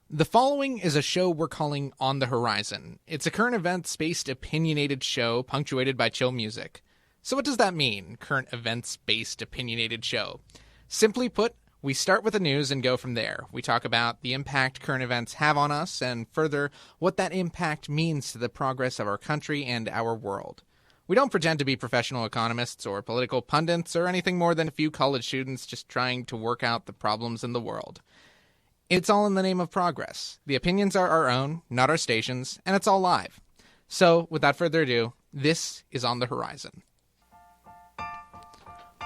The following is a show we're calling On the Horizon. It's a current events-based opinionated show punctuated by chill music. So what does that mean, current events-based opinionated show? Simply put, we start with the news and go from there. We talk about the impact current events have on us and further what that impact means to the progress of our country and our world. We don't pretend to be professional economists or political pundits or anything more than a few college students just trying to work out the problems in the world. It's all in the name of progress. The opinions are our own, not our station's, and it's all live. So, without further ado, this is On the Horizon.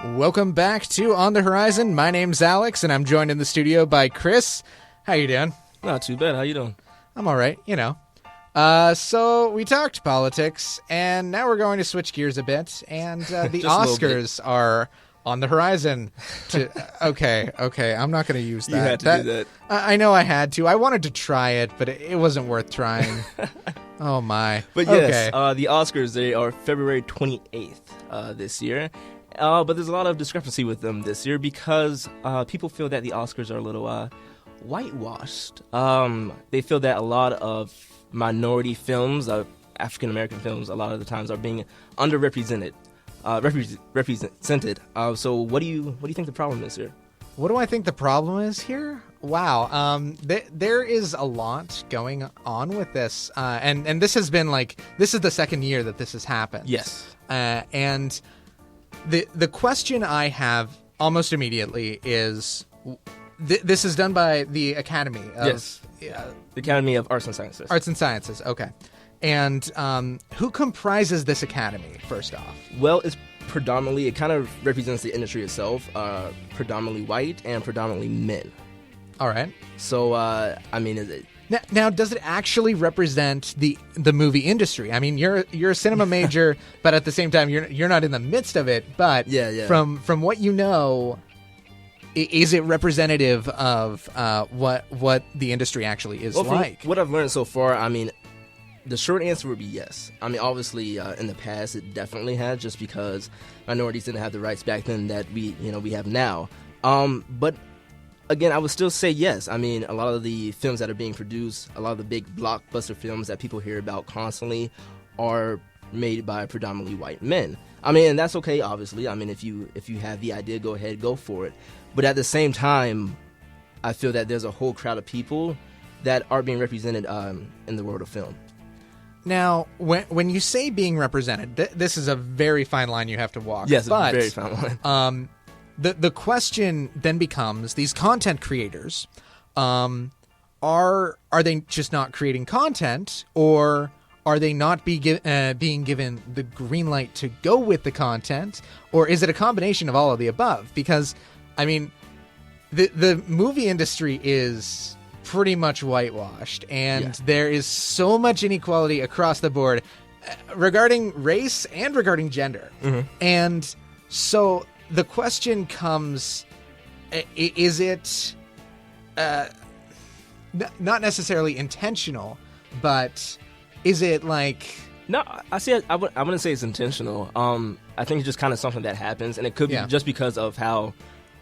Welcome back to On the Horizon. My name's Alex, and I'm joined in the studio by Kris. How you doing? Not too bad. How you doing? I'm all right, you know. So we talked politics, and now we're going to switch gears a bit, and the Oscars are on the horizon. Okay, I'm not going to use that. You had to do that. I know I had to. I wanted to try it, but it wasn't worth trying. Oh, my. But yes, the Oscars, they are February 28th this year. But there's a lot of discrepancy with them this year because people feel that the Oscars are a little whitewashed. They feel that a lot of minority films, African-American films, a lot of the times are being underrepresented. Represented. So what do you think the problem is here? What do I think the problem is here? Wow. There is a lot going on with this. And this has been this is the second year that this has happened. Yes. And the question I have almost immediately is, this is done by the Academy of... Yes. The Academy of Arts and Sciences. Arts and Sciences, okay. And who comprises this academy, first off? Well, it's predominantly, it kind of represents the industry itself, predominantly white and predominantly men. All right. So, is it... Now, does it actually represent the movie industry? I mean, you're a cinema major, but at the same time, you're not in the midst of it. But yeah. From what you know, is it representative of what the industry actually is like? What I've learned so far, the short answer would be yes. Obviously, in the past, it definitely had, just because minorities didn't have the rights back then that we have now. But again, I would still say yes. A lot of the films that are being produced, a lot of the big blockbuster films that people hear about constantly, are made by predominantly white men. And that's okay, obviously. If you have the idea, go ahead, go for it. But at the same time, I feel that there's a whole crowd of people that are being represented in the world of film. Now, when you say being represented, this is a very fine line you have to walk. Yes, it's a very fine line. The question then becomes, these content creators, are they just not creating content, or are they not being given the green light to go with the content, or is it a combination of all of the above? Because, the movie industry is pretty much whitewashed, and there is so much inequality across the board regarding race and regarding gender. Mm-hmm. And so the question comes, is it not necessarily intentional, but is it like... No, I wouldn't say it's intentional. I think it's just kind of something that happens, and it could be just because of how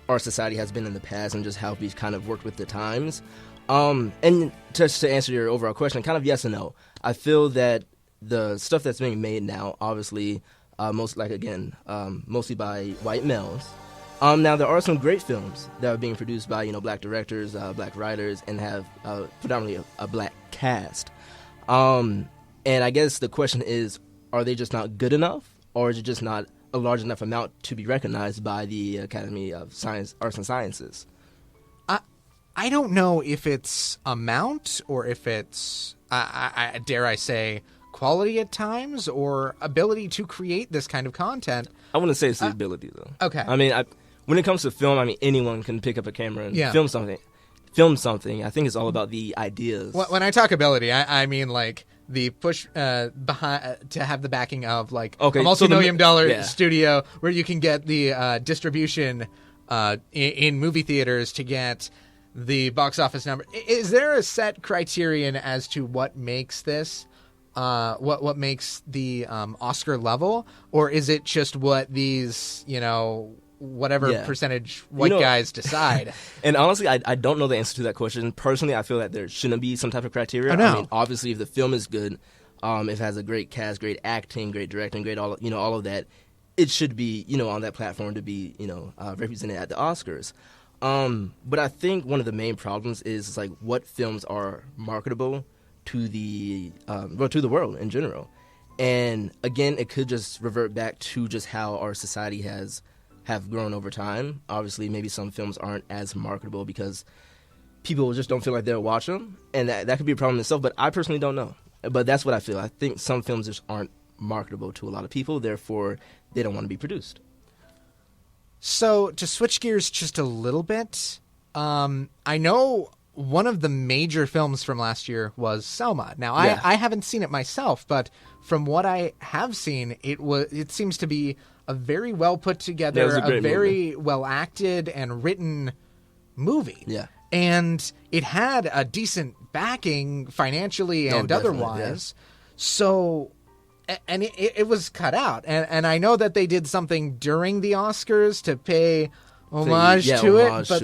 our society has been in the past and just how we've kind of worked with the times. And just to answer your overall question, kind of yes and no. I feel that the stuff that's being made now, obviously, mostly by white males. Now, there are some great films that are being produced by, black directors, black writers, and have predominantly a black cast. And I guess the question is, are they just not good enough, or is it just not a large enough amount to be recognized by the Academy of Arts and Sciences? I don't know if it's amount or if it's, dare I say, quality at times or ability to create this kind of content. I wouldn't say it's the ability, though. Okay. When it comes to film, anyone can pick up a camera and film something. I think it's all about the ideas. When I talk ability, I mean like the push behind to have the backing of a multi-million-dollar studio where you can get the distribution in movie theaters to get the box office number. Is there a set criterion as to what makes this, what makes the Oscar level, or is it just what these whatever Yeah. percentage white guys decide. And honestly, I don't know the answer to that question. Personally, I feel that there shouldn't be some type of criteria. Oh, no. I mean, obviously, if the film is good, if it has a great cast, great acting, great directing, great all of that, it should be on that platform to be represented at the Oscars. But I think one of the main problems is like what films are marketable to the to the world in general. And again, it could just revert back to just how our society have grown over time. Obviously, maybe some films aren't as marketable because people just don't feel like they'll watch them, and that could be a problem in itself. But I personally don't know. But that's what I feel. I think some films just aren't marketable to a lot of people, therefore they don't want to be produced. So to switch gears just a little bit, I know one of the major films from last year was Selma. Now, I haven't seen it myself, but from what I have seen, it seems to be a very well put together, a very well acted and written movie. Yeah. And it had a decent backing financially and otherwise. Yeah. So, and it was cut out. And I know that they did something during the Oscars to pay homage to it, but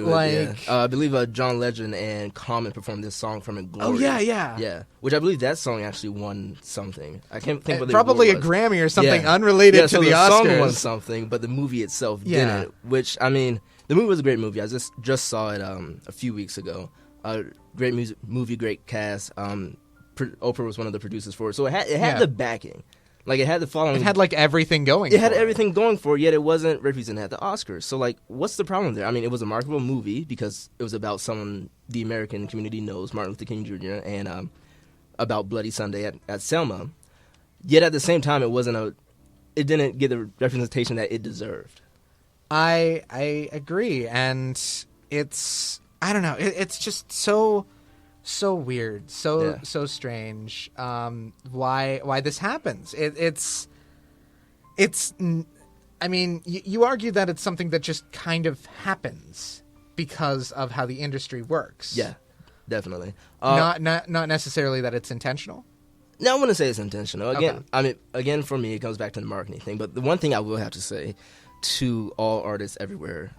I believe John Legend and Common performed this song from it. Glory. Oh yeah. Which I believe that song actually won something. I can't think what probably a Grammy or something unrelated to the Oscars. The song won something, but the movie itself didn't. Which I mean, the movie was a great movie. I just saw it a few weeks ago. Great movie, great cast. Oprah was one of the producers for it, so it had the backing. Like, it had the following. It had, like, everything going for it. It had everything going for it, yet it wasn't represented at the Oscars. So, like, what's the problem there? I mean, it was a marketable movie because it was about someone the American community knows, Martin Luther King Jr., and about Bloody Sunday at Selma. Yet, at the same time, it didn't get the representation that it deserved. I agree, and I don't know, it's just so weird, so strange. Why this happens? It's. I mean, you argue that it's something that just kind of happens because of how the industry works. Yeah, definitely. Not necessarily that it's intentional. No, I wouldn't say it's intentional. Again, Okay. I mean, for me, it comes back to the marketing thing. But the one thing I will have to say to all artists everywhere,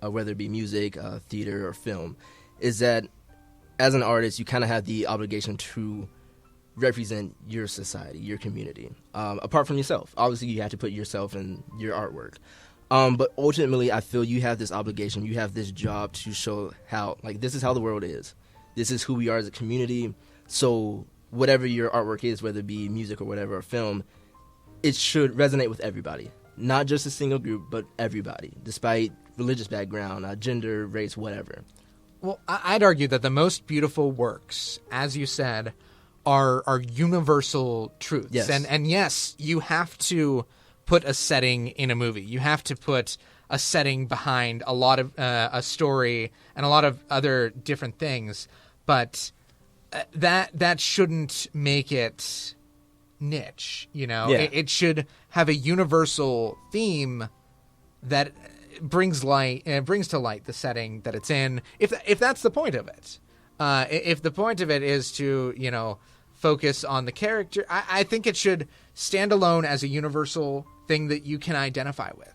whether it be music, theater, or film, is that as an artist, you kind of have the obligation to represent your society, your community, apart from yourself. Obviously, you have to put yourself in your artwork. But ultimately, I feel you have this obligation, you have this job to show how, like, this is how the world is. This is who we are as a community. So whatever your artwork is, whether it be music or whatever, or film, it should resonate with everybody. Not just a single group, but everybody, despite religious background, gender, race, whatever. Well, I'd argue that the most beautiful works, as you said, are universal truths. Yes. And yes, you have to put a setting in a movie. You have to put a setting behind a lot of a story and a lot of other different things. But that shouldn't make it niche, you know? Yeah. It should have a universal theme that brings to light the setting that it's in, if that's the point of it. If the point of it is to, focus on the character, I think it should stand alone as a universal thing that you can identify with.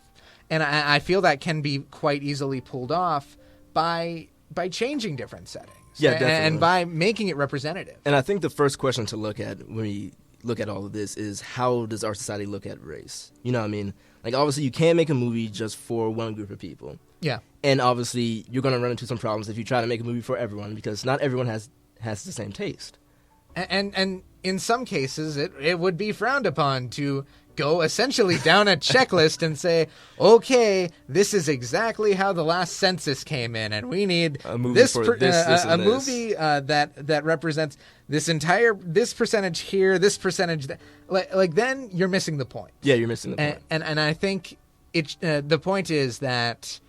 And I feel that can be quite easily pulled off by changing different settings. Yeah, definitely. And by making it representative. And I think the first question to look at when we look at all of this is, how does our society look at race? You know what I mean? Like, obviously, you can't make a movie just for one group of people. Yeah. And obviously, you're going to run into some problems if you try to make a movie for everyone, because not everyone has the same taste. And in some cases, it would be frowned upon to go essentially down a checklist and say, okay, this is exactly how the last census came in, and we need a movie that represents this percentage here, this percentage that. Like then you're missing the point. Yeah, you're missing the point. And I think the point is that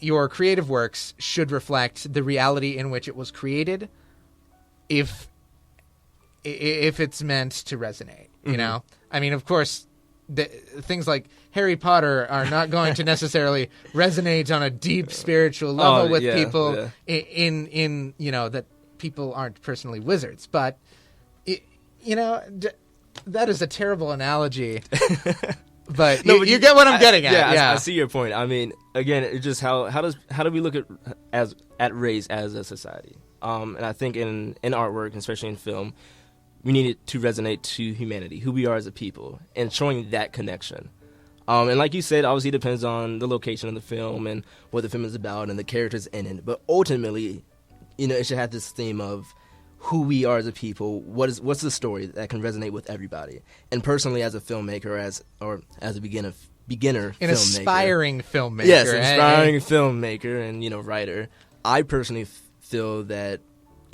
your creative works should reflect the reality in which it was created, if it's meant to resonate, you know? I mean, of course, things like Harry Potter are not going to necessarily resonate on a deep spiritual level with people in that people aren't personally wizards. But, that is a terrible analogy. but you get what I'm getting at. Yeah, I see your point. I mean, again, it's just how do we look at race as a society? And I think in artwork, especially in film, we need it to resonate to humanity, who we are as a people, and showing that connection. And like you said, obviously it depends on the location of the film and what the film is about and the characters in it. But ultimately, it should have this theme of who we are as a people. What's the story that can resonate with everybody? And personally, as a filmmaker, as a beginner an filmmaker, aspiring filmmaker, yes, aspiring filmmaker and writer, I personally feel that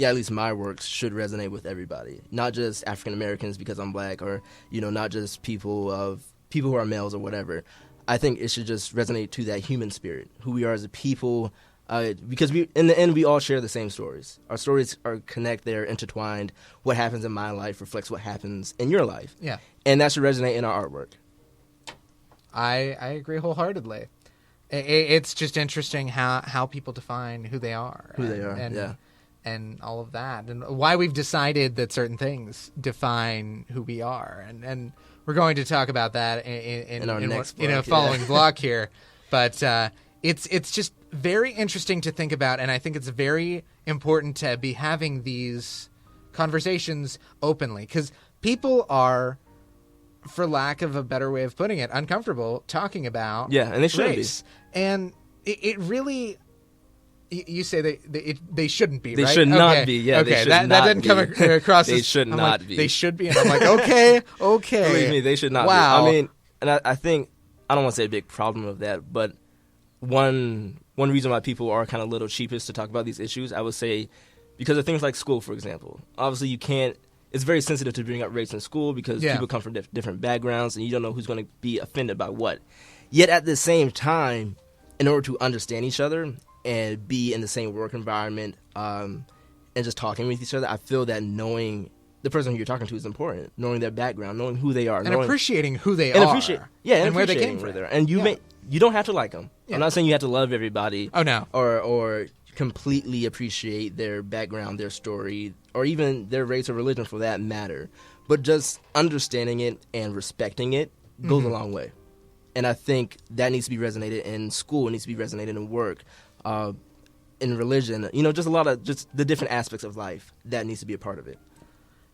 at least my works should resonate with everybody, not just African Americans because I'm black, or not just people who are males or whatever. I think it should just resonate to that human spirit, who we are as a people, because in the end we all share the same stories. Our stories they're intertwined. What happens in my life reflects what happens in your life. Yeah, and that should resonate in our artwork. I agree wholeheartedly. It's just interesting how people define who they are. And all of that, and why we've decided that certain things define who we are, and we're going to talk about that in our next block, following block here. But it's just very interesting to think about, and I think it's very important to be having these conversations openly, because people are, for lack of a better way of putting it, uncomfortable talking about and they should race. And it really. You say they shouldn't be, they right? They should not be. Yeah, okay. That didn't come across. They should not be. They should be. And I'm like, okay. Believe me, they should not be. I mean, and I think, I don't want to say a big problem of that, but one reason why people are kind of a little sheepish to talk about these issues, I would say, because of things like school, for example. Obviously, you can't. It's very sensitive to bring up race in school because people come from different backgrounds, and you don't know who's going to be offended by what. Yet at the same time, in order to understand each other and be in the same work environment, and just talking with each other, I feel that knowing the person who you're talking to is important. Knowing their background, knowing who they are, and appreciating who they are, and where they came from. And you don't have to like them. I'm not saying you have to love everybody. Oh no, or completely appreciate their background, their story, or even their race or religion for that matter. But just understanding it and respecting it goes a long way. And I think that needs to be resonated in school. It needs to be resonated in work. In religion, just a lot of just the different aspects of life that needs to be a part of it.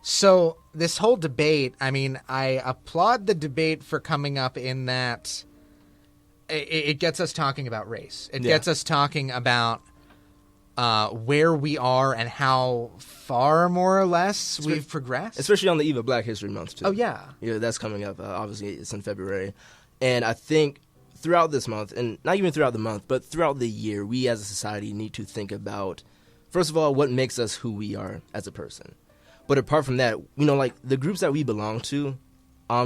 So this whole debate, I mean, I applaud the debate for coming up in that it gets us talking about race. It gets us talking about where we are and how far, more or less, we've progressed. Especially on the eve of Black History Month, too. Oh, yeah. That's coming up. Obviously, it's in February. And I think throughout this month, and not even throughout the month, but throughout the year, we as a society need to think about, first of all, what makes us who we are as a person. But apart from that, like the groups that we belong to,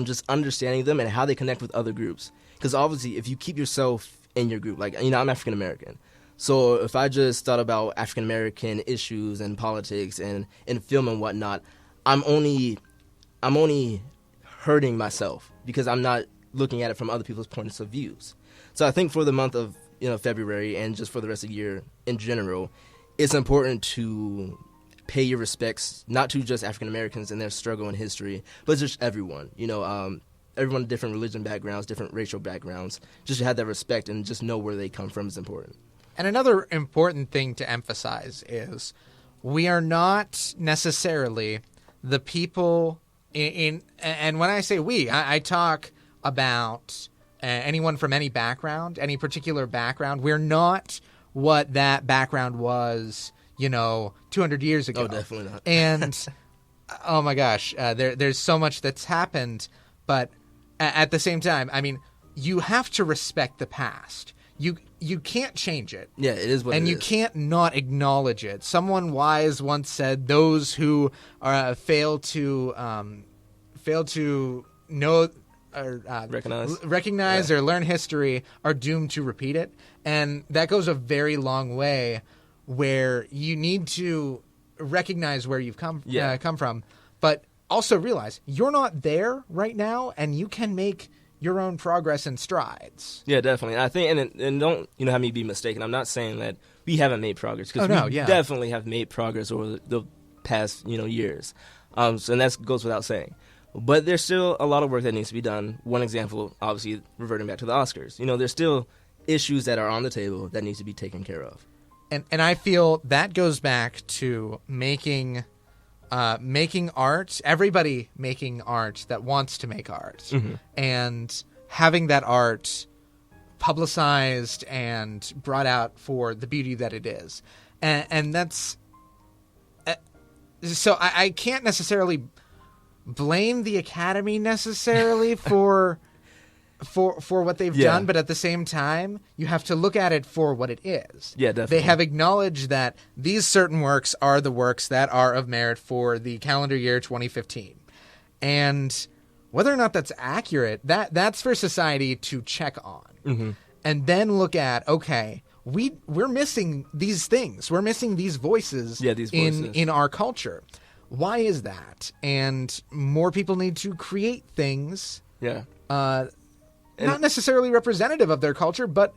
just understanding them and how they connect with other groups. Because obviously, if you keep yourself in your group, like, I'm African American. So if I just thought about African American issues and politics and film and whatnot, I'm only hurting myself because I'm not looking at it from other people's points of views. So I think for the month of February and just for the rest of the year in general, it's important to pay your respects not to just African Americans and their struggle and history, but just everyone. Everyone with different religion backgrounds, different racial backgrounds. Just to have that respect and just know where they come from is important. And another important thing to emphasize is we are not necessarily the people and when I say we, I talk about anyone from any background, any particular background. We're not what that background was, 200 years ago. Oh, definitely not. And, oh my gosh, there's so much that's happened. But at the same time, I mean, you have to respect the past. You can't change it. Yeah, it is what it is. And you can't not acknowledge it. Someone wise once said, those who fail to know or recognize or learn history are doomed to repeat it. And that goes a very long way, where you need to recognize where you've come from, but also realize you're not there right now, and you can make your own progress and strides. Yeah, definitely. I think, and don't have me be mistaken. I'm not saying that we haven't made progress, because we definitely have made progress over the past years, and that goes without saying. But there's still a lot of work that needs to be done. One example, obviously, reverting back to the Oscars. There's still issues that are on the table that need to be taken care of. And I feel that goes back to making art, everybody making art that wants to make art, and having that art publicized and brought out for the beauty that it is. And that's... So I can't necessarily blame the Academy necessarily for what they've done, but at the same time, you have to look at it for what it is. Yeah, definitely. They have acknowledged that these certain works are the works that are of merit for the calendar year 2015. And whether or not that's accurate, that's for society to check on. And then look at, okay, we're missing these things. We're missing these voices, in our culture. Why is that? And more people need to create things not necessarily representative of their culture, but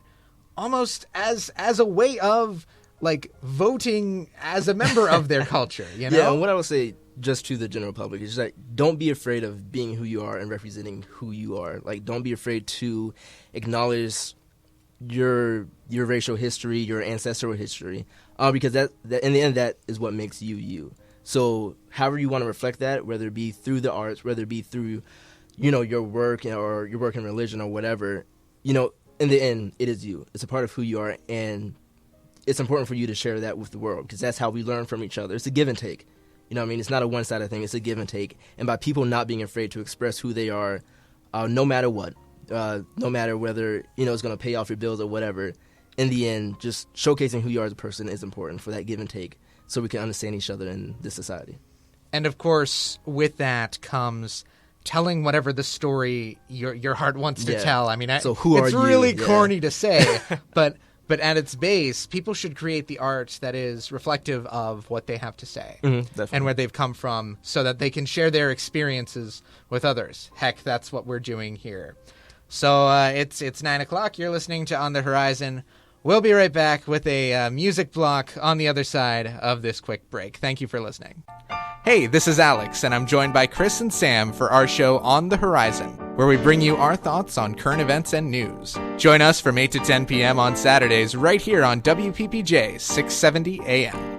almost as a way of like voting as a member of their culture, you know? Yeah, and what I would say just to the general public is just like, don't be afraid of being who you are and representing who you are. Like, don't be afraid to acknowledge your racial history, your ancestral history, because that in the end, that is what makes you you. So however you want to reflect that, whether it be through the arts, whether it be through, your work or your work in religion or whatever, in the end, it is you. It's a part of who you are, and it's important for you to share that with the world, because that's how we learn from each other. It's a give and take. It's not a one-sided thing. It's a give and take. And by people not being afraid to express who they are, no matter what, no matter whether, it's going to pay off your bills or whatever, in the end, just showcasing who you are as a person is important for that give and take, so we can understand each other in this society. And of course, with that comes telling whatever the story your heart wants to tell. I mean, so who are it's you? really corny to say, but at its base, people should create the art that is reflective of what they have to say and where they've come from, so that they can share their experiences with others. Heck, that's what we're doing here. So it's 9 o'clock. You're listening to On the Horizon. We'll be right back with a music block on the other side of this quick break. Thank you for listening. Hey, this is Alex, and I'm joined by Kris and Sam for our show On the Horizon, where we bring you our thoughts on current events and news. Join us from 8 to 10 p.m. on Saturdays right here on WPPJ 670 AM.